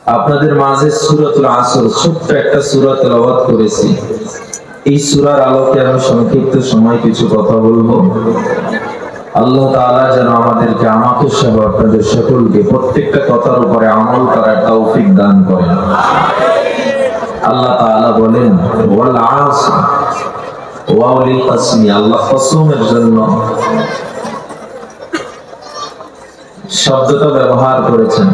আপনাদের মাঝে সূরাতুল আসর ছোট্ট একটা সূরা তেলাওয়াত করেছি। এই সূরার আলোকে আমি সংক্ষিপ্ত সময় কিছু কথা বলবো। আল্লাহ তাআলা যেন আমাদেরকে, আমাকে সহ আপনাদের সকলকে প্রত্যেকটা কথার উপরে আমল করার তৌফিক দান করেন। আল্লাহ তাআলা বলেন ওয়াল আসর ওয়াউলিল কসমি, আল্লাহ কসমের জন্য শব্দটা ব্যবহার করেছেন।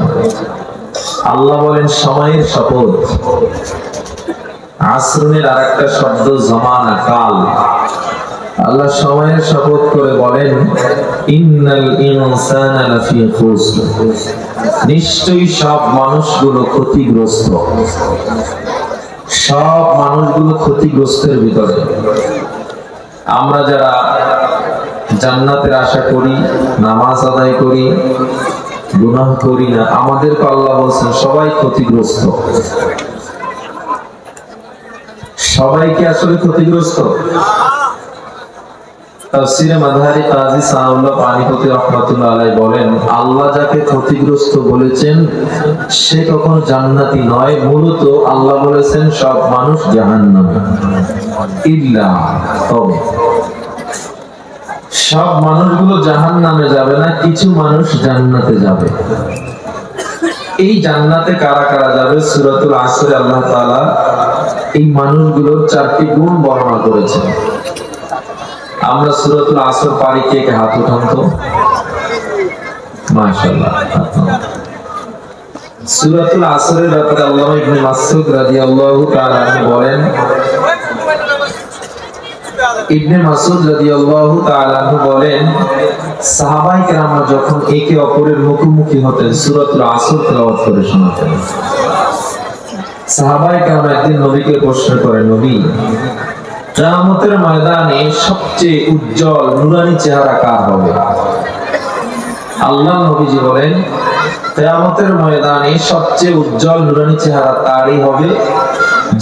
আল্লাহ বলেন সময়ের শপথ। আসরের আরেকটা শব্দ জামানা, কাল। আল্লাহ সময়ের শপথ করে বলেন ইন্নাল ইনসানা লাফি খুসর, নিশ্চয়ই সব মানুষগুলো ক্ষতিগ্রস্ত। সব মানুষগুলো ক্ষতিগ্রস্তের ভিতরে। আমরা যারা জান্নাতের আশা করি, নামাজ আদায় করি, গুনাহ করি না, আমাদেরকে আল্লাহ বলছেন সবাই ক্ষতিগ্রস্ত। সবাই কি আসলে ক্ষতিগ্রস্ত? তাফসীরে মাযহারি কাজী সানাউল্লাহ পানিপতি রাহমাতুল্লাহ আলাইহি বলেন, আল্লাহ যাকে ক্ষতিগ্রস্ত বলেছেন সে কখনো জান্নাতি নয়। মূলত আল্লাহ বলেছেন সব মানুষ জাহান্নামী, ইল্লা, তবে সব মানুষগুলো জাহান্নামে যাবে না, কিছু মানুষ জান্নাতে যাবে। এই জান্নাতে কারা কারা যাবে? সূরাতুল আসরে আল্লাহ তাআলা এই মানুষগুলোর চারটি গুণ বর্ণনা করেছেন। আমরা সূরাতুল আসর পারি, কে কে হাত উঠান তো? মাশাআল্লাহ। সূরাতুল আসরের ব্যাপারে আল্লামা ইবনে মাসউদ রাদিয়াল্লাহু তাআলা বলেন, ইবনে মাসউদ রাদিয়াল্লাহু তাআলা বলেন, সাহাবায়ে কেরাম যখন একে অপরের মুখোমুখি হতেন সূরাতুল আসর তেলাওয়াত করে শোনাতেন। সাহাবায়ে কেরাম একদিন নবীকে প্রশ্ন করেন, নবী, কিয়ামতের ময়দানে সবচেয়ে উজ্জ্বল নুরানি চেহারা কার হবে? আল্লাহর নবীজি বলেন, কিয়ামতের ময়দানে সবচেয়ে উজ্জ্বল নুরানি চেহারা তারই হবে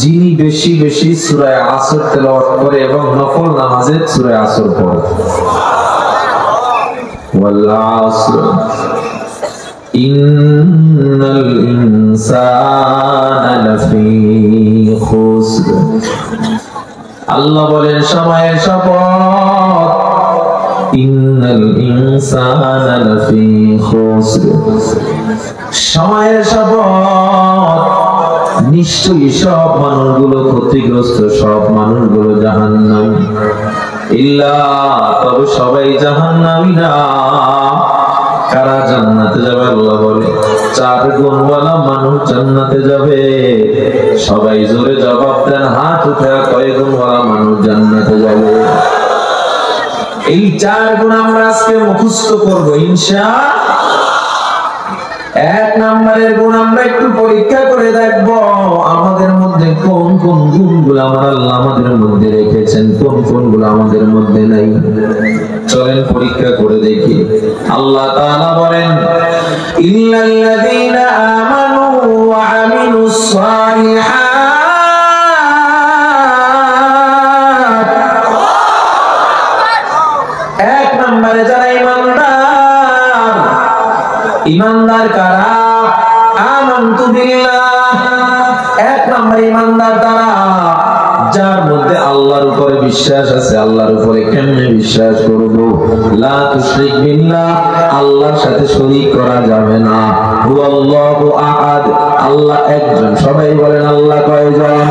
যিনি বেশি বেশি সূরা আসর তেলাওয়াত করে এবং নফল নামাজে সূরা আসর পড়ে। ওয়াল আসর ইন্নাল ইনসানা লাফি খুসর। আল্লাহ বলেন সময়ের শপথ, ইন্নাল ইনসানা লাফি খুসর, সময়ের শপথ, নিশ্চয়ই সব মানুষগুলো ক্ষতিগ্রস্ত, সব মানুষগুলো জাহান্নামী, ইল্লা, তবে সবাই জাহান্নামী না। কারা জান্নাতে যাবে? আল্লাহ বলে চার গুণওয়ালা মানুষ জান্নাতে যাবে। সবাই জোরে জবাব দেন, হাত উঠে, কয় গুণওয়ালা মানুষ জান্নাতে যাবে? এই চার গুণ আমরা আজকে মুখস্থ করবো ইনশাআল্লাহ। এক নম্বরের গুণ আমরা একটু পরীক্ষা করে দেখবো আমাদের মধ্যে কোন কোন গুণগুলো আমার আল্লাহ আমাদের মধ্যে রেখেছেন, কোন কোনগুলো আমাদের মধ্যে নাই। চলেন পরীক্ষা করে দেখি। আল্লাহ তাআলা বলেন, ইল্লাল্লাযীনা আমানু ওয়া আমিলুস সালিহাত। এক নম্বরে যারা ঈমানদার, ঈমানদার কারা? আমানতু বিল্লাহ। এক নম্বর ঈমানদার তারা যার মধ্যে আল্লাহর উপরে বিশ্বাস আছে। আল্লাহর উপরে কেমনে বিশ্বাস করব? লা তুশরিক বিল্লাহ, আল্লাহর সাথে শরীক করা যাবে না। হুয়াল্লাহু আহাদ, আল্লাহ একজন। সবাই বলেন আল্লাহ কয়জন?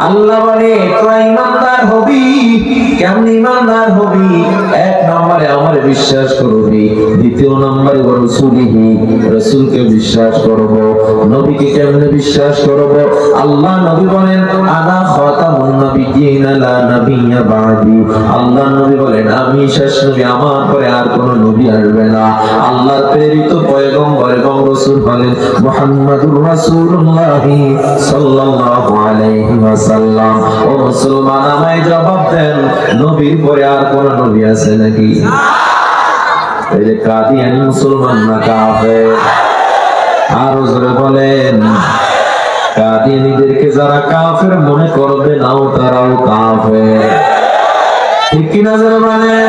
আল্লাহ বলে তোরা ঈমানদার হবি। কেমন ঈমানদার হবি? এক নম্বরে আমার বিশ্বাস করবি, দ্বিতীয় নম্বরে রাসূলিহি, রাসূলকে বিশ্বাস করব। নবীকে কেমনে বিশ্বাস করব? আল্লাহ নবী বলেন আনা খাতামুন নাবিয়্যিন লা নাবিয়্যা বাদি। আল্লাহ নবী বলেন আমি শেষ নবী, আমার পরে আর কোনো নবী আসবে না। আল্লাহর প্রেরিত পয়গম্বর এবং রাসূল হলেন মুহাম্মাদুর রাসূলুল্লাহ সাল্লাল্লাহু আলাইহি ওয়াসাল্লাম। ও মুসলমান, আমায় জবাব দেন, নবীর পরে আর কোন নবী আছে নাকি? এই যে কাদিয়ানী মুসলমান না কাফের? আরো জোরে বলেন। কাদিয়ানীদেরকে যারা কাফের মনে করবে নাও, তারাও কাফের। ঠিক কিনা জোরে বলেন?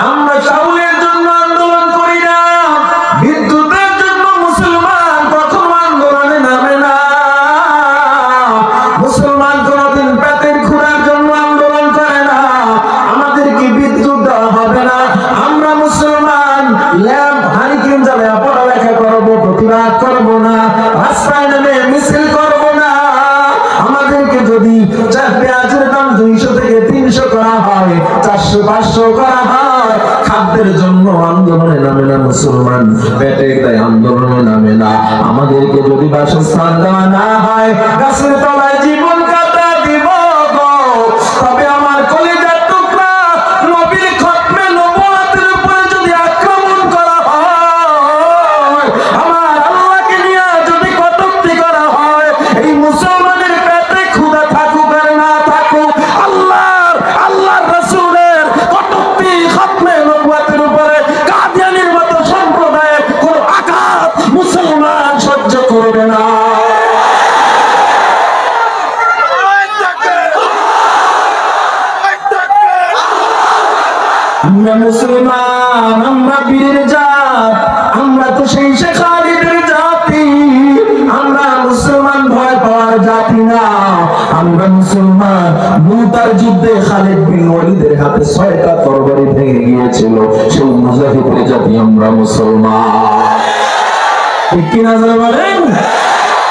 আমরা চাউলের জন্য আন্দোলন করি না, বিদ্যুতের জন্য মুসলমান প্রথম প্রতিবাদ করব না, রাস্তায় নেমে মিছিল করব না। আমাদেরকে যদি পেঁয়াজের দাম 200 থেকে 300 করা হয়, 400-500 করা হয়, খাদ্যের জন্য আন্দোলনে নামে না মুসলমান, পেটে তাই আন্দোলনে নামে না। আমাদেরকে যদি বাসস্থান দেওয়া না হয়, গাছের তলায় জীবন কাটা দিব গো, তবে আমার কলিজার টুকরা নবীর খতমে নবুয়তের উপরে যদি আক্রমণ করা হয়, আমার আল্লাহকে নিয়ে যদি কটূক্তি করা হয়, এই মুসলমানের পেটে ক্ষুধা থাকুক আর না থাকুক, আল্লাহর রাসূলের কটূক্তি খতমে নবুয়তের উপরে কাদিয়ানীর মতো সম্প্রদায়ের কোন আঘাত মুসলমান সহ্য করবে না। আমরা মুসলমান, আমরা বীরের জাত, আমরা তো সেই শেখ খালিদের জাতি। আমরা মুসলমান ভয় পাওয়ার জাতি না, আমরা মুসলমান। মুতার যুদ্ধে খালিদ বিন ওয়ালিদের হাতে 6টা তরবারি ভেঙে গিয়েছিল, সেই মুজাহিদের জাতি আমরা মুসলমান। ঠিক কিনা বলেন?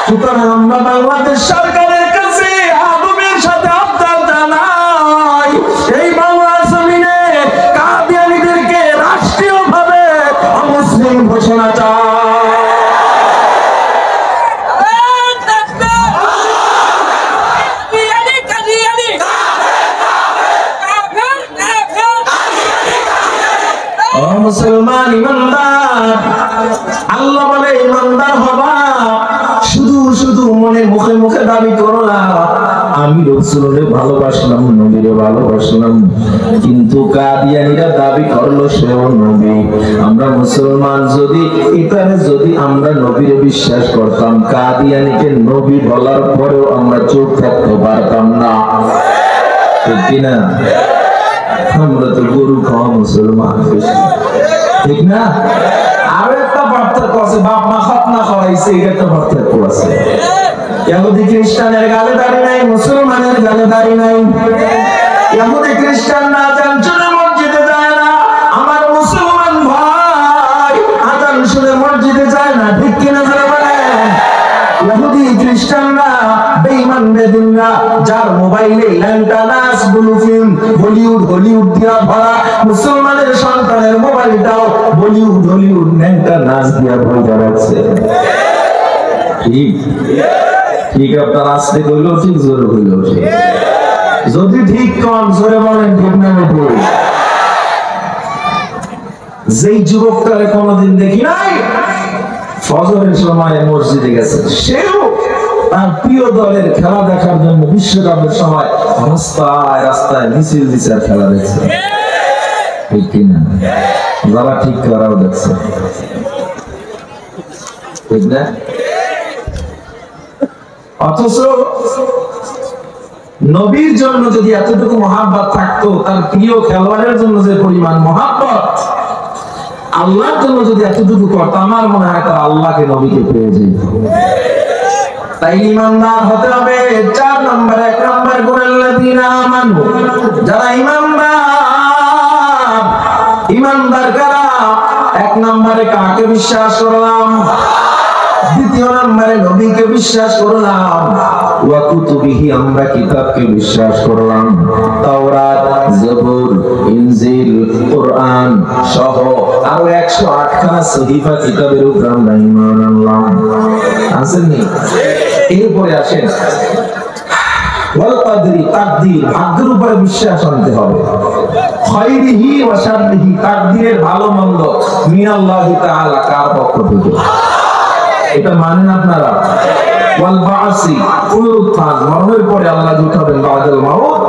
সুতরাং আমরা বাংলাদেশ সরকারের কাছে আদবের সাথে আবদার জানাই, এই বাংলার জমিনে কাদিয়ানীদেরকে রাষ্ট্রীয়ভাবে অমুসলিম ঘোষণা চাই। মুসলমান ইমানদার, আল্লাহ বলে ইমানদার হবা, শুধু শুধু মনে মুখে মুখে দাবি করো না আমি রাসূলকে ভালোবাসলাম, নবীকে ভালোবাসলাম, কিন্তু কাদিয়ানীরা দাবি করলো সেও নবী। আমরা মুসলমান যদি আমরা নবীরে বিশ্বাস করতাম, কাদিয়ানীকে নবী বলার পরেও আমরা চুপ থাকতে পারতাম না। ঠিক কিনা? আমরা তো গরু খাওয়া মুসলমান, ঠিক না? আর একটা পার্থক্য আছে, বাপ মা খতনা করাইছে, এটা একটা পার্থক্য আছে। ইহুদি খ্রিস্টানের গালে দাড়ি নাই, মুসলমানের গালে দাড়ি নাই। ইহুদি খ্রিস্টান না আজান শুনে মসজিদে যায় না, আমার মুসলমান ভাই আজান শুনে মসজিদে যায় না। ঠিক কিনা বলেন? ইহুদি খ্রিস্টানরা বেঈমান বেদিনরা, যার মোবাইলে ল্যাংটা নাচ, ব্লু ফিল্ম, হলিউড দিয়া ভরা, মুসলমানের সন্তানের মোবাইলটাও হলিউড ল্যাংটা নাচ দিয়া ভরা রাখছে। ঠিক আপনার আসতে কইলো ঠিক, জোরে কইলো ঠিক। যদি ঠিক কন জোরে বলেন, ঠিক না ভুল? যেই যুবকটারে কোনোদিন দেখি নাই ফজরের সময় মসজিদে গেছে, সেও তার প্রিয় দলের খেলা দেখার জন্য বিশ্বকাপের সময় রাস্তায় মিছিল দিচ্ছে আর খেলা দেখছে। ঠিক কিনা? যারা ঠিক করাও দেখছে, ঠিক না? অথচ নবীর জন্য যদি এতটুকু মহাব্বত থাকতো, তার প্রিয় খেলোয়াড়ের জন্য যে পরিমাণ মহাব্বত, আল্লাহর জন্য যদি এতটুকু করতো, আমার মনে হয় তার আল্লাহকে নবীকে পেয়ে যেত। তাই ইমানদার হতে হবে। 4 নম্বর, 1 নম্বর গুনাল্লাযিনা আমানু, যারা ইমানদার কারা? 1 নম্বরে কাকে বিশ্বাস করলাম? 2 নম্বরে নবীকে বিশ্বাস করলাম। ওয়া কুতুবিহি, আমরা কিতাবকে বিশ্বাস করলাম। তাওরাত, জবুর, ইনজিল, কোরআন সহ আরো 108 খানা সহিফা কিতাবের উপর আমরা ঈমান আনলাম। আসেননি? এরপরে আসেন ওয়াল কদরি, তাকদীর, ভাগ্যের উপরে বিশ্বাস আনতে হবে। খায়রিহি ওয়া শাররিহি, তাকদীরের ভালো মন্দ মিনাল্লাহি তাআলা, কার পক্ষ থেকে, এটা মানেন আপনারা? ওয়াল বাসি, পুনরুত্থান, মরণের পরে আল্লাহ উঠাবেন, বাদাল মাউত,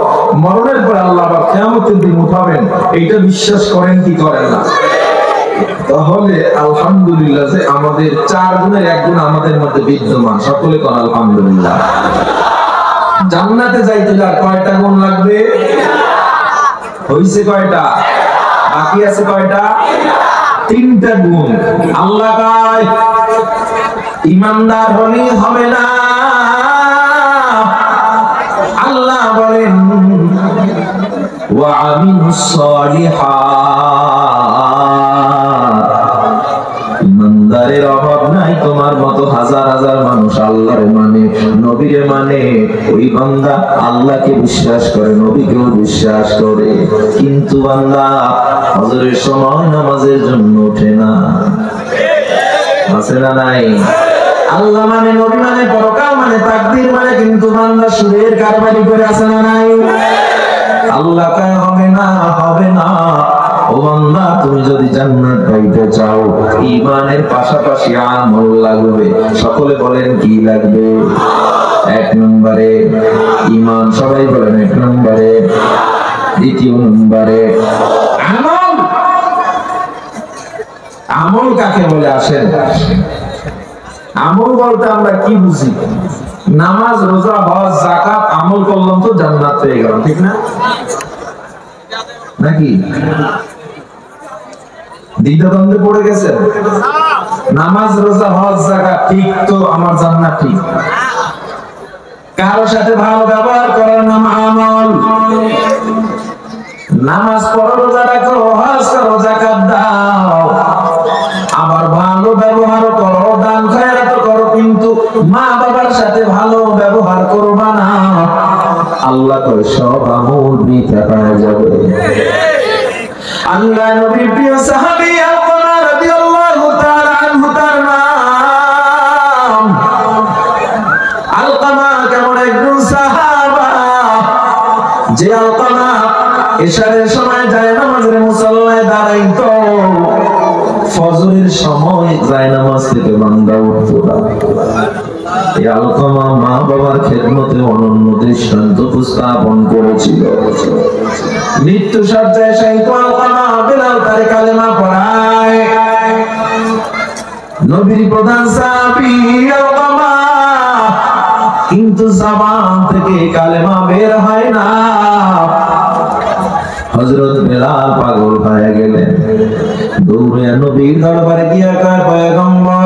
মরণের পরে আল্লাহ আবার কিয়ামতের দিন উঠাবেন, এটা বিশ্বাস করেন কি করেন না? তাহলে আলহামদুলিল্লাহ যে আমাদের 4 গুণের 1 গুণ আমাদের মধ্যে বিদ্যমান, সকলে কোন আলহামদুলিল্লাহ। জান্নাতে যাইতে আর কয়টা গুণ লাগবে? হইছে কয়টা? বাকি আছে কয়টা? 3টা গুণ। আল্লাহ কয় ইমানদার হলেই হবে না, আল্লাহ বলেন ওয়া আমিলুস সালিহাত, ইমানদারের অভাব নাই তোমার আমার মতো হাজার হাজার মানুষ আল্লাহরে মানে, নবীরে মানে, ওই বান্দা আল্লাহকে বিশ্বাস করে, নবীকেও বিশ্বাস করে, কিন্তু বান্দা হজরের সময় নামাজের জন্য ওঠে না। আছে না নাই? আল্লাহ মানে, নবী মানে, পরকাল মানে, তাকদীর মানে, কিন্তু বান্দা সুরের কারবারি করে। আছে না নাই? আল্লাহ কয় হবে না, হবে না। ও বান্দা, তুমি যদি জান্নাত পাইতে চাও ঈমানের পাশাপাশি আমল লাগবে। সকলে বলেন কি লাগবে? এক নম্বরে ঈমান, সবাই বলেন এক নম্বরে। দ্বিতীয় নম্বরে আমল। আমল কাকে বলে আসেন? আমল বলতে আমরা কি বুঝি? নামাজ, রোজা, হজ, যাকাত আমল করলাম তো জান্নাত পেয়ে গেলাম, ঠিক না? নাকি দ্বিধাদ্বন্দ্বে পড়ে গেছেন? নামাজ, রোজা, হজ, যাকাত ঠিক তো আমার জান্নাত ঠিক। কারোর সাথে ভালো ব্যবহার করার নাম আমল। নামাজ পড়ো, রোজা রাখো, হজ করো, যাকাত দাও, আবার ভালো ব্যবহার করো, দান খয়রাত করো, কিন্তু মা বাবার সাথে ভালো ব্যবহার করবা না। আল্লাহ তো সব আমল বৃথা হয়ে যাবে। আল্লাহ নবীর প্রিয় সাহাবী আলকামা রাদিয়াল্লাহু তাআলা আনহু, তার নাম আলকামা, কেমন একজন সাহাবা যে আলকামা ইশারের সময় যায় নামাজের মুসাল্লায় দাঁড়াইতো, ফজরের সময় যায় নামাজ থেকে বান্দা উঠতো না। এই আলকামা মা বাবার খেদমতে অনন্য দৃষ্টান্ত উপস্থাপন করেছিল। মৃত্যু সজ্জায় শায়িত আলকামা বেলাল তারে কালেমা পড়ায়। নবীর প্রধান সাহাবী আলকামা, কিন্তু জবান থেকে কালেমা বের হয় না। হযরত বেলাল পাগল হয়ে গেলেন, দৌড়ে নবীর দরবারে গিয়া কয়, পয়গম্বর,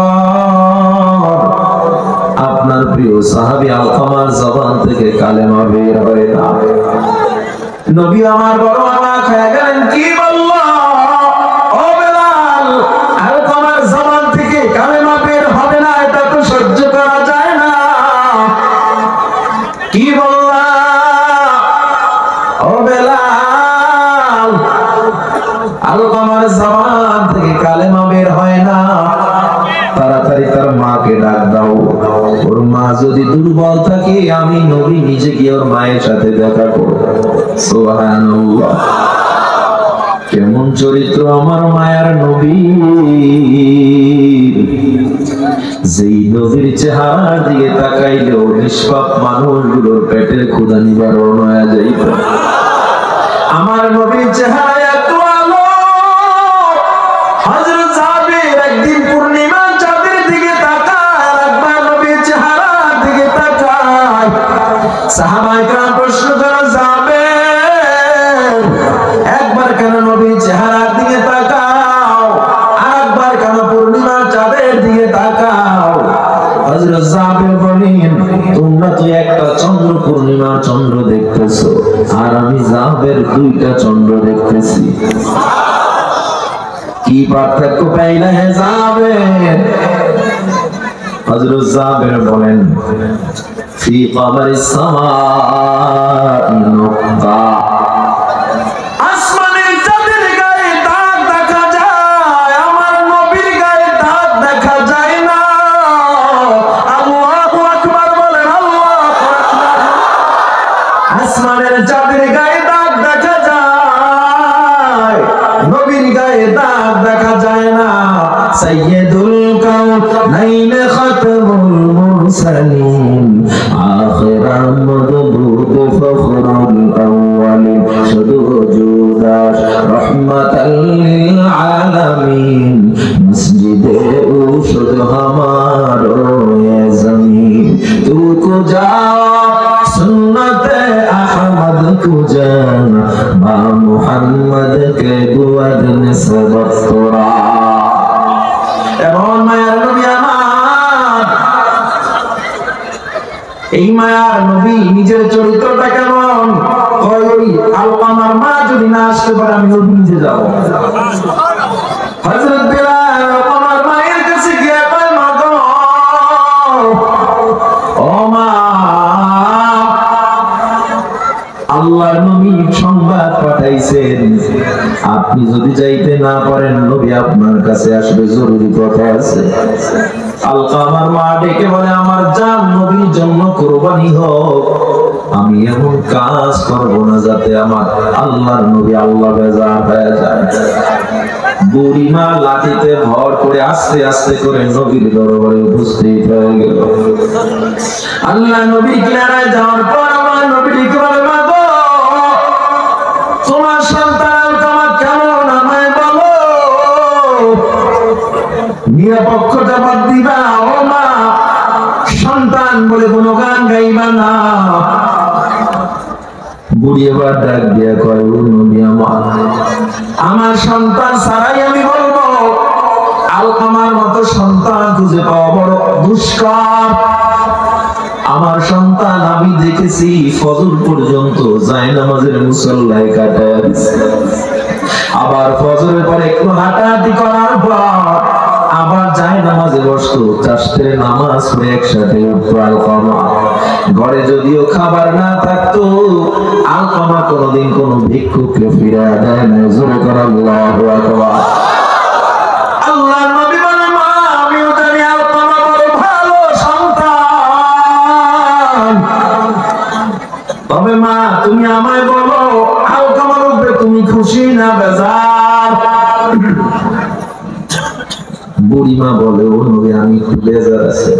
আপনার প্রিয় সাহাবী আলকামার জবান থেকে কালেমা বের হয় না। নবী আমার বড় অবাক হয়ে গেলেন, কি বলল? ও বেলাল, আলকামার জবান থেকে কালেমা বের হবে না, এটা তো সহ্য করা যায় না। কি বললা? ও বেলাল, আলকামার জবান থেকে কালেমা বের হয় না, তাড়াতাড়ি তার মাকে ডাক দাও। ওর মা যদি দুর্বল থাকে, আমি নবী নিজে গিয়ে ওর মায়ের সাথে দেখা করব। সুবহানাল্লাহ, কেমন চরিত্র আমার মায়ার নবী! যেই নবীর চেহারা দিয়ে তাকাইলেও নিষ্পাপ মানুষগুলোর পেটের ক্ষুধা নিবারণ হয়ে যাইত। আমার নবীর চেহারা এত আলো, হযরত জাবের একদিন পূর্ণিমা চাঁদের দিকে তাকায়, একবার নবীর চেহারার দিকে তাকায়। সাহাবায়ে কেরাম প্রশ্ন করে, জাবের, একবার কেন নবীর চেহারার দিকে তাকাও, আরেকবার কেন পূর্ণিমা চাঁদের দিকে তাকাও? হযরত জাবের বলেন, তোমরা তো একটা চন্দ্র, পূর্ণিমা চন্দ্র দেখতেছো, আর আমি জাবের দুইটা চন্দ্র দেখতেছি। কি পার্থক্য পাইলা হে জাবের? হযরত জাবের বলেন, ফি কমারিস সামাই নুক্তা, আসমানের চাঁদের গায়ে দাগ দেখা যায়, আমার নবীর গায়ে দাগ দেখা যায় না। আল্লাহু আকবার বলেন, আল্লাহু আকবার। আসমানের চাঁদের গায়ে দাগ দেখা যায়, নবীর গায়ে দাগ দেখা যায় না। সাইয়্যিদুল কাউনাইন খাতামুল মুরসালিন, আখিরা মদবুত ফখরুল আউয়ালিন, শুধু জুদাস রহমাতাল লিল আলামিন, মসজিদে উশুদ হামারো এ জমিন, তুকো যা সুন্নতে আহমদ কো জানা, বা মুহাম্মদ কে বুয়াদ নিসবত করা। এমন মায়ার নবী আমার, এই মায়ার নবী নিজের চরিত্রটা কেমন? ওই আলকামার মা যদি না আসতে পারে, আমি নবী নিজে যাবো। হযরত বেলাল আলকামার মায়ের কাছে গিয়ে কয়, মা গো, আপনি যদি যাইতে না পারেন নবী আপনার কাছে আসবে, জরুরি কথা আছে। আলকামার মা ডেকে বলে, আমার জান নবীর জন্য কুরবানি হোক, আমি এমন কাজ করব না যাতে আমার আল্লাহর নবী আল্লাহ বেজার হয়ে যায়। বুড়িমা লাঠিতে ভর করে আস্তে আস্তে করে নবীর দরবারে উপস্থিত হয়ে গেল। আল্লাহ নবী কিনারায় যাওয়ার পর আমার নবী ডেকে বলে, মা গো, তোমার সন্তান আলকামা কেমন আমায় বলো, নিরপেক্ষ জবাব দিবা। ও মা, সন্তান বলে কোনো গান গাইবা না। বুড়ি এবার ডাক দিয়া কয়, ও নবী আমার সন্তান ছাড়াই আমি বলবো, আলকামার মতো সন্তান খুঁজে পাওয়া বড় দুষ্কর। আমার সন্তান আমি দেখেছি ফজর পর্যন্ত জায়নামাজের মুসল্লায় কাটায় দিছে, আবার ফজরের পর একটু হাঁটাহাঁটি করার পর আবার জায়নামাজে বসতো, চারটে নামাজ পড়ে একসাথে উঠতো আলকামা। ঘরে যদিও খাবার না থাকতো, আলকামা কোনোদিন কোনো ভিক্ষুককে ফিরে দেয় না। জোরে করা আল্লাহু আকবার। আল্লাহর নবী বলে, মা আমিও জানি আলকামা বড় ভালো সন্তান, তবে মা তুমি আমায় বলো, আলকামার উপরে তুমি খুশি না বেজার? বুড়িমা বলে, ও নবী আমি একটু বেজার আছি।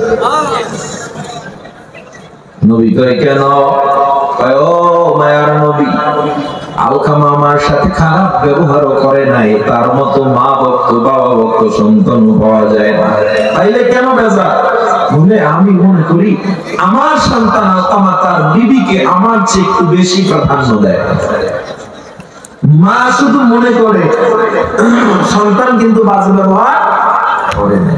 নবী কয়, কেন? কয়, ও মায়ার নবী, আলকামা আমার সাথে খারাপ ব্যবহারও করে নাই, তার মতো মা ভক্ত বাবা ভক্ত সন্তান পাওয়া যায় না, তাইলে কেন বেজার? বলে, আমি মনে করি আমার সন্তান আলকামা তার বিবিকে আমার চেয়ে একটু বেশি প্রাধান্য দেয়। মা শুধু মনে করে, সন্তান কিন্তু বাজে ব্যবহার করে না।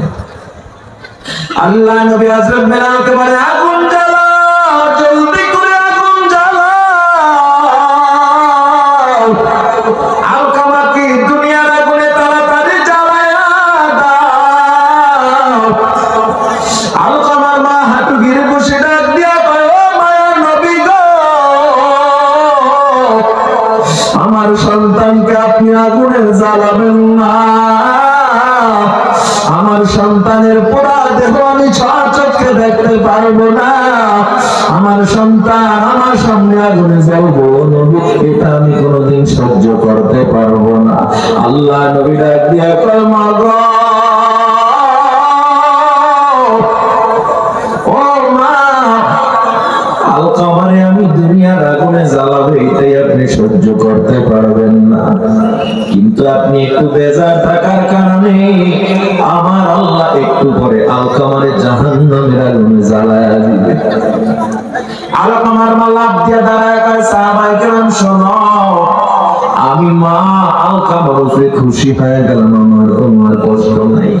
আল্লাহ নবী হযরত বেলালকে বলে, আগুন জ্বালাও, জলদি করে আগুন জ্বালাও, আলকামাকে দুনিয়ার আগুনে তাড়াতাড়ি জ্বালায়া দাও। আলকামার মা হাঁটু গিরে বসে ডাক দিয়া কয়, ও মায়ার নবী গো, আমার সন্তানকে আপনি আগুনে জ্বালাবেন না, আমার সন্তানের পোড়া দেহ আমি চোখে দেখতে পারবো না, আমার সন্তান আমার সামনে আগুনে জ্বলবো, নবী এটা আমি কোনোদিন সহ্য করতে পারবো না। আল্লাহ নবী ডাক দিয়া কয়, মা গো, ও মা, আলকামারে আমি দুনিয়ার আগুনে জ্বালাবো এটাই আপনি সহ্য করতে পারবেন না, কিন্তু আপনি একটু বেজার থাকার কারণে আমার আল্লাহ একটু পরে আলকামারে জাহান্নামের আগুনে জ্বালায়া দিবে। আলকামার মা লাফ দিয়া দাঁড়ায় কয়, সাহাবায়ে কেরাম শোনো, আমি মা আলকামার উপরে খুশি হয়ে গেলাম, আমার কোনো আর কষ্ট নাই।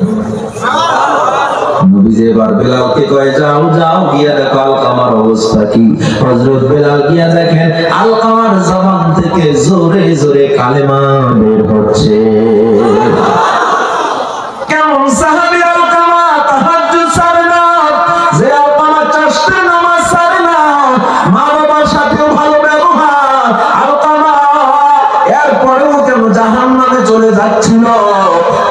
নবীজি এবার বেলালকে কয়, যাও যাও গিয়া দেখো আলকামার অবস্থা কি। হযরত বেলাল গিয়া দেখেন আলকামার জবান থেকে জোরে জোরে কালেমা বের হচ্ছে। কেমন সাহাবী আলকামা, তাহাজ্জুদ ছাড়ে না, যে আলকামা চারটি নামাজ ছাড়ে না, মা বাবার সাথেও ভালো ব্যবহার, আলকামা এরপরেও কেন জাহান্নামে চলে যাচ্ছিল?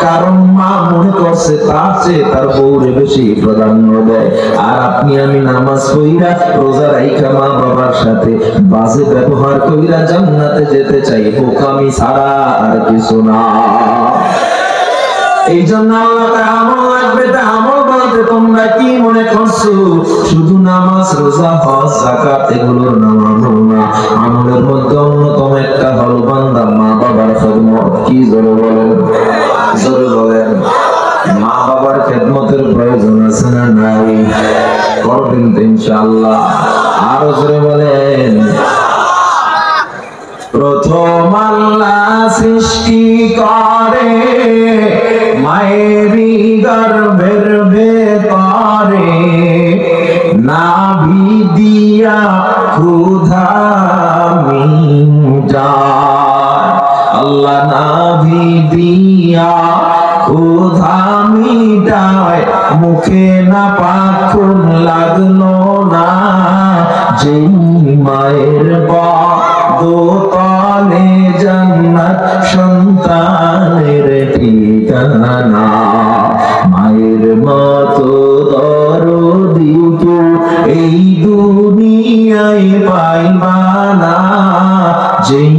কারণ মা মনে করছে তার চেয়ে তার বউরে বেশি প্রাধান্য দেয়। আর আপনি আমি নামাজ পড়িরা রোজা রাইখা মা বাবার সাথে বাজে ব্যবহার কইরা জান্নাতে যেতে চাই, বোকামি ছাড়া আর কিছু না। এই জন্য আল্লাহ আমল লাগবে, তা আমল বলতে তোমরা কি মনে করছো শুধু নামাজ রোজা হজ যাকাত এগুলোর নাম আমল না? আমলের মধ্যে অন্যতম একটা হল বান্দা মা বাবার খেদমত। কি জোরে বলেন, জোরে বলেন। মা বাবার খেদমতের প্রয়োজন আছে না নাই? করবেন তো ইনশাআল্লাহ। আরো জোরে বলেন। প্রথম আল্লাহ সৃষ্টি করে মায়েরই গর্ভের ভেতরে, নাভি দিয়া ক্ষুধা মিটায়। আল্লাহ নাভি দিয়া ক্ষুধা মিটায়, মুখে না পাখুন লাগলো না, যেই মায়ের দোতলে জান্নাত জান্নাত সন্তানের ঠিকানা। মায়ের মতো দরদি কেউ এই দুনিয়ায় পাইবা না, যেই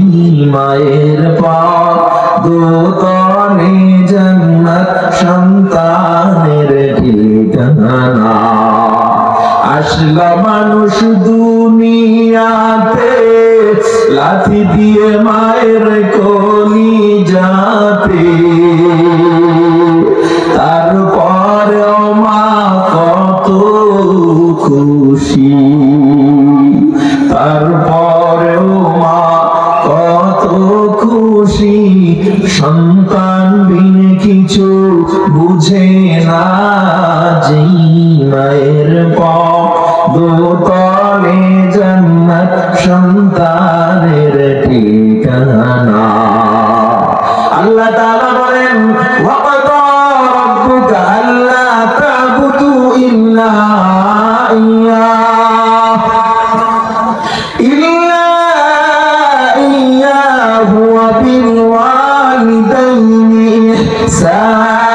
মায়ের পাক দোতলে জান্নাত সন্তানের ঠিকানা। আসলা মানুষ দুনিয়াতে লাথি দিয়ে মায়ের কলিজাতে, তারপরেও মা কত খুশি, তারপরেও মা কত খুশি। সন্তান বিনে কিছু বুঝে না, যেই মায়ের পাক দোতলে জান্নাত সন্তানের ঠিকানা। আল্লাহ তাআলা বলেন, ওয়া ক্বাদা রাব্বুকা আল্লা তা'বুদু ইল্লা ইয়্যাহু ওয়া বিল ওয়ালিদাইনি ইহসানা।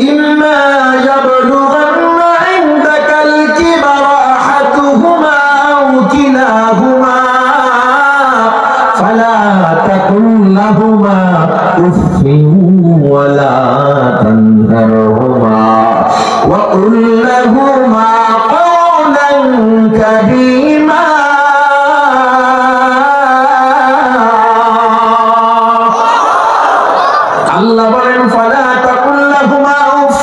ইম্মা ইয়াবলুগান্না ইনদাকাল কিবারা আহাদুহুমা আও কিলাহুমা ফালা তাকুল লাহুমা উফফিন ওয়ালা তানহারহুমা ওয়া কুল লাহুমা কওলান কারীমা। আল্লাহ বলেন, ফালা তাকুল লাহুমা উফ,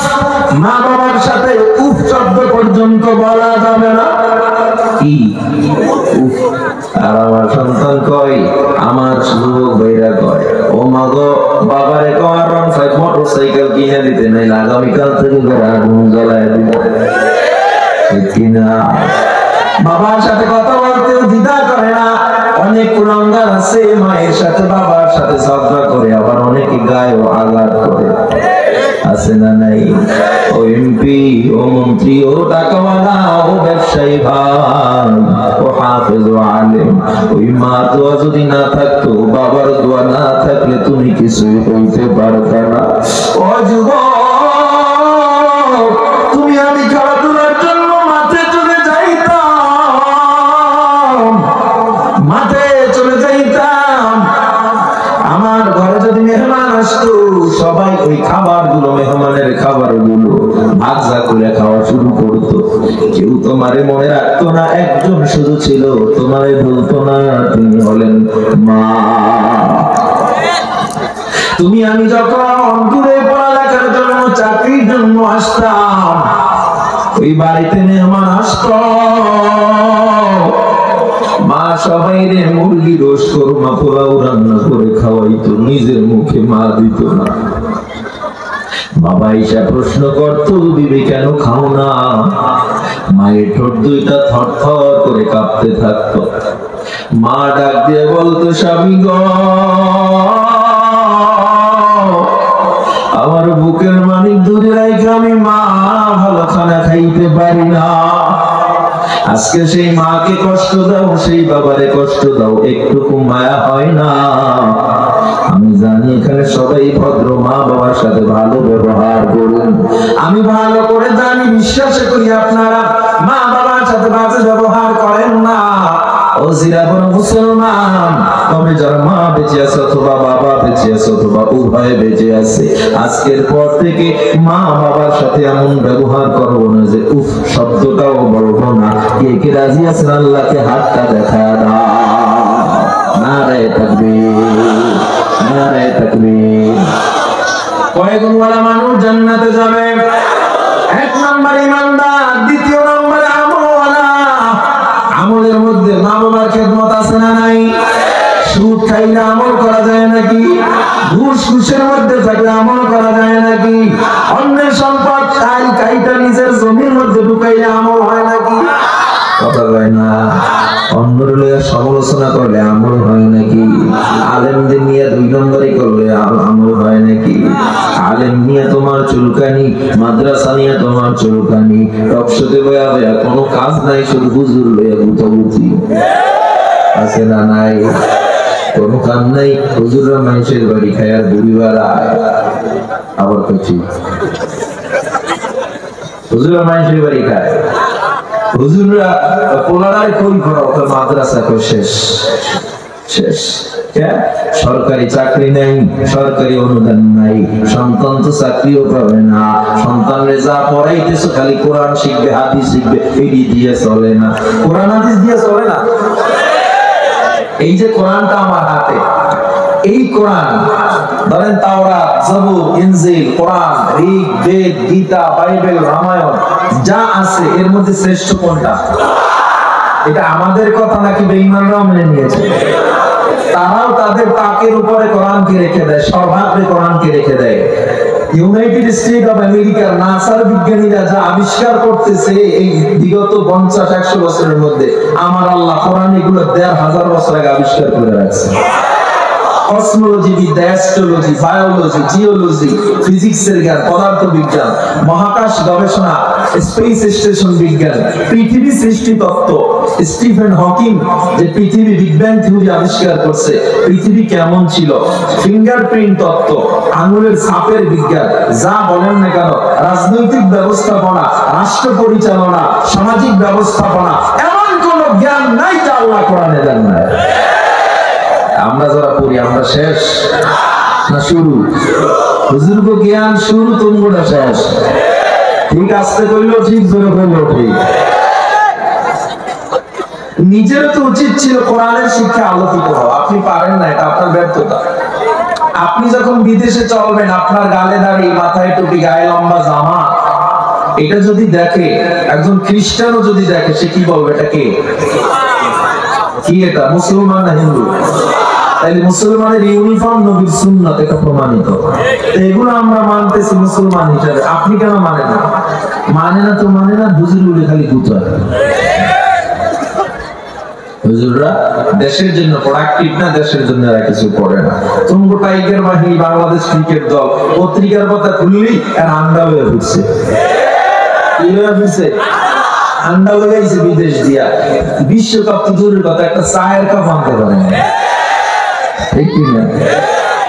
মা বাবার সাথে উফ শব্দ পর্যন্ত বলা যাবে না। কি উফ? আর আমার সন্তান কয়, আমার যুবক ভাইরা কয়, ও মা গো, বাবারে কয় মোটরসাইকেল কিনে দিতে, নাই আগামীকাল থেকে আগুন জ্বলায় দিব। ঠিক কিনা? বাবার সাথে কথা বলতেও দ্বিধা করে না। অনেক কুলাঙ্গার আছে মায়ের সাথে বাবার সাথে ঝগড়া করে, আবার অনেকে গায়েও আঘাত করে, আছে না নাই? ও এমপি, ও মন্ত্রী, ও টাকাওয়ালা, ও ব্যবসায়ী ভাই, ও হাফেজ, ও আলেম, ওই মা দোয়া যদি না থাকতো, বাবার দোয়া না থাকলে তুমি কিছুই বলতে পারতে না। ও যুবক, তুমি আমি খেলাধুলার জন্য মাঠে চলে যাইতাম, মাঠে চলে যাইতাম। আমার ঘরে যদি মেহমান আসতো, সবাই ওই খাবারগুলো, মেহমানের খাবারগুলো ভাজা করে খাওয়া শুরু করতো। কেউ তোমারে মনে রাখতো না, একজন শুধু ছিল তোমারে বলতো না, তিনি হলেন মা। তুমি আমি যখন দূরে পড়ালেখার জন্য, চাকরির জন্য আসতাম, ওই বাড়িতে মেহমান আসতো, মা সবাই রে মুরগি রোস্ট কোরমা পোলাও রান্না করে খাওয়াইতো, নিজের মুখে মা দিত না। বাবা ঈশা প্রশ্ন করত, বিবি কেন খাও না? মায়ের ঠোঁট দুইটা থর থর করে কাঁপতে থাকতো। মা ডাক দিয়ে বলতো, স্বামী গো, আমার বুকের মানিক দূরে রাখে আমি মা ভালো খানা খাইতে পারি না। আজকে সেই মাকে কষ্ট দাও, সেই বাবারে কষ্ট দাও, একটুকু মায়া হয় না? আমি জানি এখানে সবাই ভদ্র, মা বাবার সাথে ভালো ব্যবহার করুন। আমি ভালো করে জানি, বিশ্বাস করি আপনারা মা বাবার সাথে বাজে ব্যবহার করেন না। ও জিরাবর মুসলমান, তবে যারা মা বেঁচে আছে অথবা বাবা বেঁচে আছে অথবা উভয় বেঁচে আছে, আজকের পর থেকে মা বাবার সাথে এমন ব্যবহার করবো না যে উফ শব্দটাও বলবো না। কে কে রাজি আছেন? আল্লাহকে হাতটা দেখা দাও। নারে তাকবীর, নারে তাকবীর। কয় গুণওয়ালা মানুষ জান্নাতে যাবে? এক নম্বর ইমানদার, দ্বিতীয় নম্বরে আমলওয়ালা। আমলের মধ্যে মা বাবার খেদমত আছে না নাই? সুদ খাইলে আমল করা যায় নাকি? ঘুষের মধ্যে থাকলে আমল করা যায় নাকি? অন্যের সম্পদ কাইটা নিজের জমির মধ্যে ঢুকাইলে আমল হয় নাকি? কথা কয় না। অন্যের লইয়া সমালোচনা করলে আমল হয় নাকি? আলেমদের নিয়ে 2 নম্বরই করলে আমল হয় নাকি? আলেম নিয়ে তোমার চুলকানি, মাদ্রাসা মাদ্রাসা নিয়ে তোমার চুলকানি, টকশোতে বয়া বয়া কোনো কাজ নাই, শুধু হুজুর লইয়া গুতাগুতি আছে না নাই? কোনো কাজ নাই, হুজুররা মানুষের বাড়ি খায় আর বুড়িবার আয়। আবার কিছু হুজুররা মানুষের বাড়ি খায়, হুজুররা পোলারায় কই করো তো মাদ্রাসা কই শেষ শেষ। সরকারি চাকরি নেই, সরকারি অনুদান নাই, সন্তান তো চাকরিও পাবে না। সন্তানরে যা পড়াইতেছো খালি কোরআন শিখবে, হাদিস শিখবে, এডি দিয়ে চলে না। কোরআন হাদিস দিয়ে চলে না। এই যে কোরআনটা আমার হাতে, এই কোরআন ধরেন তাওরাত, জবুর, ইনজিল, কোরআন, ঋগ, বেদ, গীতা, বাইবেল, রামায়ণ যা আছে এর মধ্যে শ্রেষ্ঠ কোনটা? এটা আমাদের কথা নাকি বেঈমানরাও মেনে নিয়েছে? তারাও তাদের তাকের উপরে কোরআনকে রেখে দেয়, সর্বাগ্রে কোরআনকে রেখে দেয়। ইউনাইটেড স্টেট অফ আমেরিকার নাসার বিজ্ঞানীরা যা আবিষ্কার করতেছে এই বিগত 50-100 বছরের মধ্যে, আমার আল্লাহ কোরআন এগুলো 1500 বছর আগে আবিষ্কার করে রাখছে। কসমোলজি বিদ্যা, অ্যাস্ট্রোলজি, বায়োলজি, জিওলজি, ফিজিক্সের জ্ঞান, পদার্থ বিজ্ঞান, মহাকাশ গবেষণা, স্পেস স্টেশন বিজ্ঞান, পৃথিবী সৃষ্টি তত্ত্ব, স্টিফেন হকিং যে পৃথিবী বিগ ব্যাং থিওরি আবিষ্কার করছে, পৃথিবী কেমন ছিল, ফিঙ্গারপ্রিন্ট তত্ত্ব, আঙুলের ছাপের বিজ্ঞান, যা বলেন না কেন, রাজনৈতিক ব্যবস্থাপনা, রাষ্ট্র পরিচালনা, সামাজিক ব্যবস্থাপনা, এমন কোন জ্ঞান নাই যা আল্লাহ কোরআনে দেন না। আমরা যারা পড়ি আমরা শেষ না শুরু? বুজুর্গ জ্ঞান শুরু, তোমরা শেষ। ঠিক আসতে কইলো ঠিক, জোরে কইলো ঠিক। নিজের তো উচিত ছিল কোরআনের শিক্ষা আলোকিত হওয়া, আপনি পারেন না, এটা আপনার ব্যর্থতা। আপনি যখন বিদেশে চলবেন, আপনার গালে দাড়ি, মাথায় টুপি, গায়ে লম্বা জামা, এটা যদি দেখে একজন খ্রিস্টানও যদি দেখে, সে কি বলবে? এটা কে? কি এটা, মুসলমান না হিন্দু? তাইলে মুসলমানের ইউনিফর্ম নবীর সুন্নাত, এটা প্রমাণিত। এগুলো আমরা মানতেছি মুসলমান হিসেবে, আপনি কেন মানেন না? মানে না তো মানে না, হুজুর খালি গুতায়। হুজুররা দেশের জন্য প্রোডাক্টিভ না, দেশের জন্য এরা কিছু করে না। তুমগো টাইগার বাহিনী, বাংলাদেশ ক্রিকেট দল পত্রিকার কথা খুললেই আর আন্ডা হয়ে ফুটছে। কি হয়ে ফুটছে? আন্ডা লাগাইছে বিদেশ দিয়া। বিশ্বকাপ তো দূরের কথা, একটা চায়ের কাপ আনতে পারে না।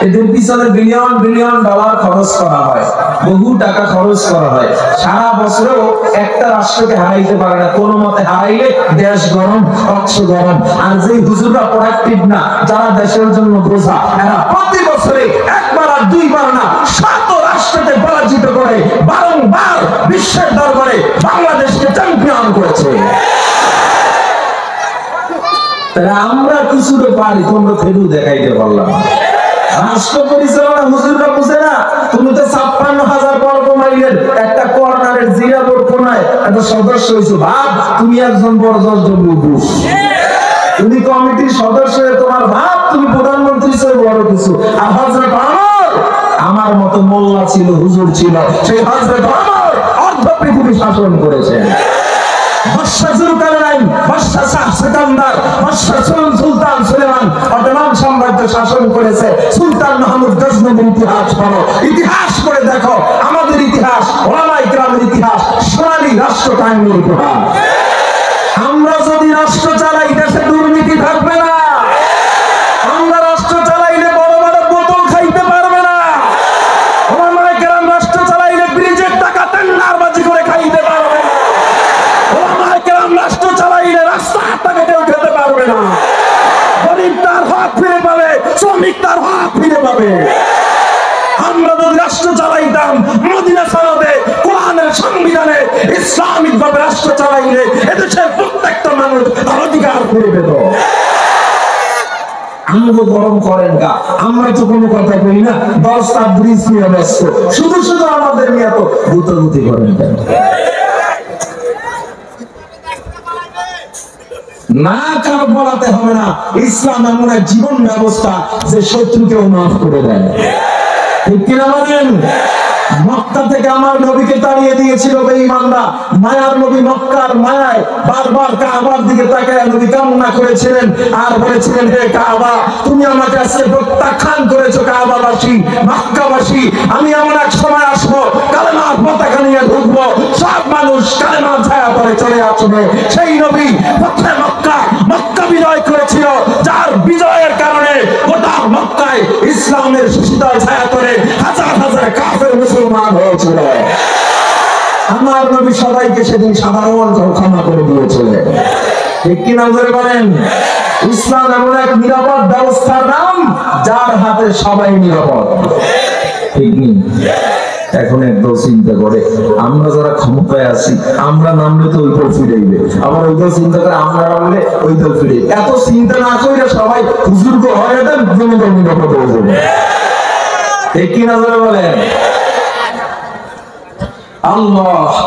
এদের পিছনে বিলিয়ন বিলিয়ন ডলার খরচ করা হয়, বহু টাকা খরচ করা হয়। সারা বছরেও একটা রাষ্ট্রকে হারাইতে পারে না, কোন মতে হারাইলে দেশ গরম, অক্ষ গরম। আর যে হুজুররা প্রোডাক্টিভ না, যারা দেশের জন্য বোঝা, এরা প্রতি বছরে একবার আর দুইবার না, 7 রাষ্ট্রকে পরাজিত করে বারংবার বিশ্বের দরবারে বাংলাদেশকে চ্যাম্পিয়ন করেছে। আমরা কিছুটা পারি, তোমরা ফেরু দেখাইতে পারলাম। রাষ্ট্র পরিচালনা হুজুররা বুঝে না। তুমি তো 56,000 বর্গ মাইলের একটা কর্নারের জিরাবোর কোনায় একটা সদস্য হইছো, ভাব তুমি একজন বড় বুশ, তুমি কমিটির সদস্য, তোমার ভাব তুমি প্রধানমন্ত্রী হিসেবে বড় কিছু। আর হযরত ওমর আমার মতো মোল্লা ছিল, হুজুর ছিল, সেই হযরত ওমর অর্ধ পৃথিবী শাসন করেছেন। সুলতান সুলেমান অটোমান সাম্রাজ্য শাসন করেছে। সুলতান মাহমুদ গজনবীর ইতিহাস পড়ো, ইতিহাস করে দেখো, আমাদের ইতিহাস, ওলামায়ে কেরামের ইতিহাস, সোনালী রাষ্ট্র কায়েমের ইতিহাস। আমরা যদি রাষ্ট্র চালাই, দেশে দুর্নীতি থাকবে না। আমরা রাষ্ট্র চালাইলে বড় বড় বোতল খাইতে পারবে না। ওলামায়ে কেরাম রাষ্ট্র চালাইলে ব্রিজের টাকা টেন্ডারবাজি করে খাইতে পারবে না। ওলামায়ে কেরাম রাষ্ট্র চালাইলে রাস্তাঘাট থেকে কেউ খেতে পারবে না। গরিব তার হক ফিরে পাবে, শ্রমিক তার হক ফিরে পাবে। আমরা যদি রাষ্ট্র চালাইতাম মদিনা সনদে, কোরআনের সংবিধানে, ইসলামিক ভাবে রাষ্ট্র চালাইলে এদেশের প্রত্যেকটা মানুষ তার অধিকার ফিরে পেত। আমগো গরম করেন গা, আমরা তো কোনো কথা বলি না, 10টা ব্রিজ নিয়ে ব্যস্ত, শুধু শুধু আমাদের নিয়ে তো গুতাগুতি করেন কেন? না, কার বলাতে হবে না। ইসলাম এমন এক জীবন ব্যবস্থা যে শত্রুকেও মাফ করে দেয়, ঠিক কিনা বলেন? মক্কা থেকে আমার নবীকে তাড়িয়ে দিয়েছিল বেঈমানরা। মায়ার নবী মক্কার মায়ায় বারবার কাবার দিকে তাকিয়ে নবী কামনা করেছিলেন আর বলেছিলেন, হে কাবা, তুমি আমাকে আজকে প্রত্যাখ্যান করেছো কাবাবাসী, মক্কাবাসী। আমি এমন এক সময় আসবো, কালেমার পতাকা নিয়ে মানুষ কালেমার ছায়া পরে চলে আসবে। সেই নবী ফতহে মক্কা, মক্কা বিজয় করেছিল, যার বিজয়ের কারণে গোটা মক্কায় ইসলামের শীতল ছায়া করে হাজার হাজার কাফের মুসলমান হয়েছিল। আমার নবী সবাইকে সেদিন সাধারণ ক্ষমা করে দিয়েছিলেন। ঠিক কিনা ধরে বলেন? ইসলাম এমন এক নিরাপদ ব্যবস্থার নাম, যার হাতে সবাই নিরাপদ। ঠিক নেই? এখন একদল চিন্তা করে আমরা যারা ক্ষমতায় আছি, আমরা নামলে তো ওই দল ফিরাইবে, আবার ওই দল চিন্তা করে আমরা নামলে ওই দল ফিরে। এত চিন্তা না করে সবাই হুজুর হয়ে দেন, জনগণ নিরাপদ হয়ে যাবে। ঠিক কিনা ধরে বলেন?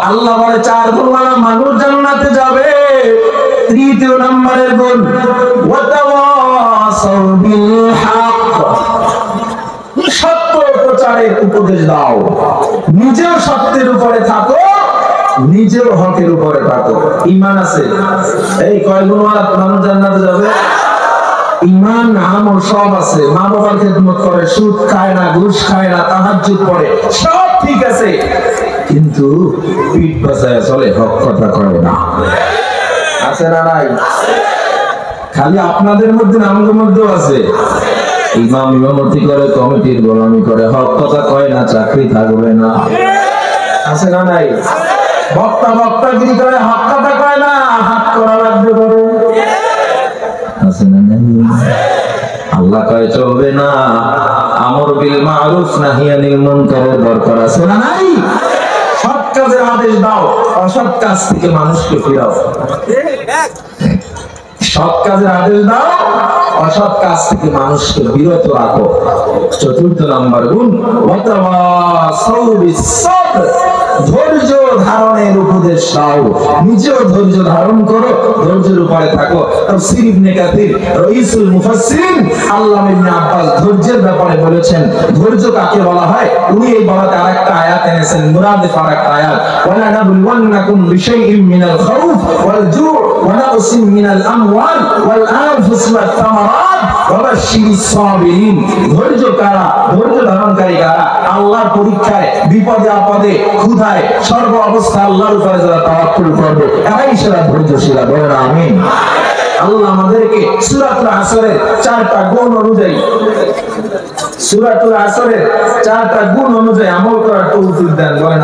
আল্লাহ বলে 4 গুণ মানুষ জান্নাতে যাবে। তৃতীয় নম্বরের গুণ ওয়াতাওয়াসাউ বিল হক, সত্য প্রচারের উপদেশ দাও। নিজেও সত্যের উপরে থাকো, নিজেও হকের উপরে থাকো। ঈমান আছে, এই কয় গুণ মানুষ জান্নাতে যাবে? ঈমান আমল সব আছে, মা বাবার খেদমত করে, সুদ খায় না, ঘুষ খায় না, তাহাজ্জুদ পড়ে, সব ঠিক আছে, কিন্তু পিঠ বাঁচায় চলে, হক কথা কয় না। আছে না নাই? খালি আপনাদের মধ্যে না, আমাদের মধ্যেও আছে। ইমাম ইমামতি করে, কমিটির গোলামি করে, হক কথা কয় না, চাকরি থাকবে না। আছে না নাই? বক্তা বক্তাগিরি করে, হক কথা কয় না, হাত করা লাগবে করে। আছে না নাই? আল্লাহ কয় চলবে না, আমর বিল মারুফ নাহি আনিল মুনকারের দরকার। আছে না নাই? সৎ কাজের আদেশ দাও, অসৎ কাজ থেকে মানুষকে ফিরাও। সৎ কাজের আদেশ দাও, অসৎ কাজ থেকে মানুষকে বিরত রাখো। 4th নাম্বার গুণ ওয়াতাওয়াসাউ বিস সাবর, ধৈর্য ধারণের উপদেশ দাও। নিজেও ধৈর্য ধারণ করো, ধৈর্যের উপরে থাকো। তাফসীর ইবনে কাসির রাইসুল মুফাসসিরিন আল্লামা ইবনে আব্বাস ধৈর্যের ব্যাপারে বলেছেন, ধৈর্য কাকে বলা হয়। উনি এই বারাতে আরেকটা আয়াত এনেছেন, মুরাদে ফারাক আয়াত, ওয়ালা নাবলুওয়ান্নাকুম বিশাইইম মিনাল খাউফ ওয়াল জু' ওয়া নাকসিম মিনাল আমওয়াল ওয়াল আনফুসি ওয়াত তামারাত ওয়া বাশশিরিস সাবিরিন। ধৈর্য কারা? ধৈর্য ধারণকারী কারা? আল্লাহর পরীক্ষায়, বিপদে আপদে, ক্ষুধায়, সর্ব অবস্থা আল্লাহর উপরে যারা তাওয়াক্কুল করবে, এরাই সেরা ধৈর্যশীল। বলেন আমিন। আল্লাহ আমাদেরকে সূরাতুল আসরের 4টা গুণ অনুযায়ী, সূরাতুল আসরের 4টা গুণ অনুযায়ী আমল করার তৌফিক দেন। বলেন